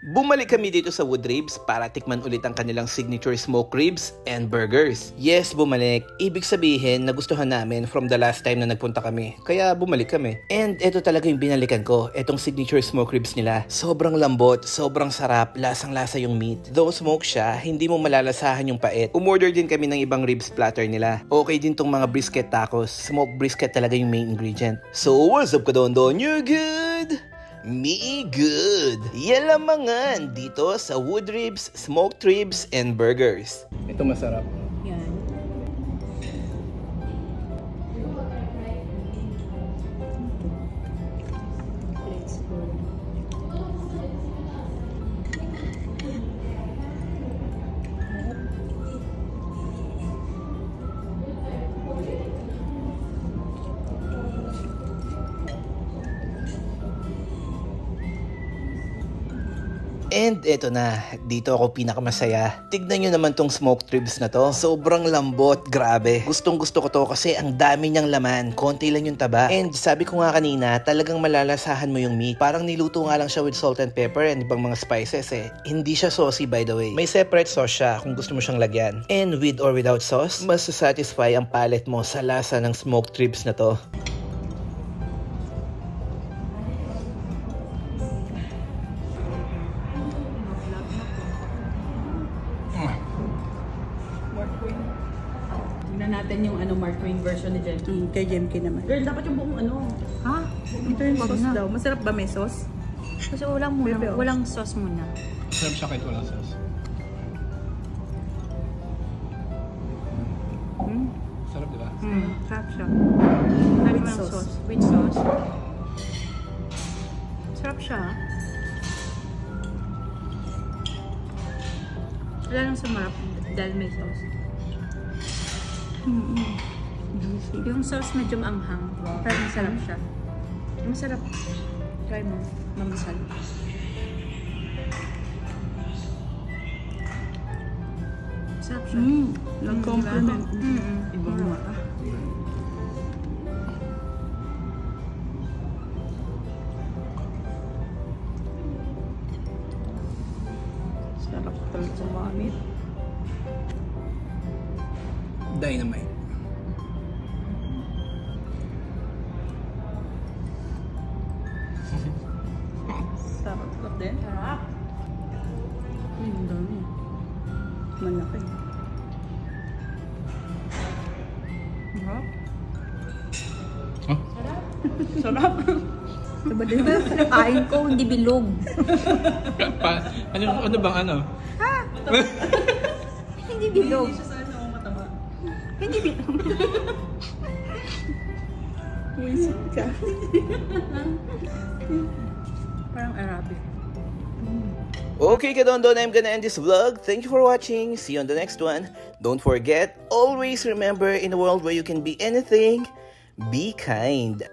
Bumalik kami dito sa Wood Ribs para tikman ulit ang kanilang signature smoke ribs and burgers. Yes, bumalik. Ibig sabihin, nagustuhan namin from the last time na nagpunta kami. Kaya bumalik kami. And ito talaga yung binalikan ko. Itong signature smoke ribs nila. Sobrang lambot, sobrang sarap, lasang-lasa yung meat. Though smoke siya, hindi mo malalasahan yung pait. Umorder din kami ng ibang ribs platter nila. Okay din tong mga brisket tacos. Smoked brisket talaga yung main ingredient. So what's up Kadondon? You're good? Me good! Yan lamangan dito sa Wood Ribs, Smoked Ribs, and Burgers. Ito masarap. Yan. Let's go. And eto na, dito ako pinakamasaya. Tignan nyo naman tong smoked ribs na to. Sobrang lambot, grabe. Gustong gusto ko to kasi ang dami niyang laman. Konti lang yung taba. And sabi ko nga kanina, talagang malalasahan mo yung meat. Parang niluto nga lang siya with salt and pepper and ibang mga spices eh. Hindi siya saucy by the way. May separate sauce siya kung gusto mo siyang lagyan. And with or without sauce, mas satisfy ang palate mo sa lasa ng smoked ribs na to. Tingnan natin yung Mark Twain version ni Jem. Kay Jemke naman. Girl, dapat yung buong Ha? Ito yung sauce daw. Masarap ba may sauce? Kasi walang sauce muna. Sarap siya kahit walang sauce. Sarap diba? Sarap siya. With With sauce. sauce. With sauce. Sarap siya. Wala nang sumarap dahil may sauce. Yung sauce medyo anghang. Pero masarap siya. Masarap. Try mo. Mamasal. Masarap siya. Nag-compliment. Ibang mata. Sarap talaga sa mga meat. Dynamite. Sarap. Sarap din. Sarap. Ang dami. Malaki. Sarap. Sarap. Diba din ba? Kain ko, hindi bilog. Ano bang ano? Hindi bilog. Hindi siya sana mataba. Hindi bilog. Wisit ka. Parang Arabic. Okay Kadondon, I'm gonna end this vlog. Thank you for watching. See you on the next one. Don't forget, always remember, in a world where you can be anything, be kind.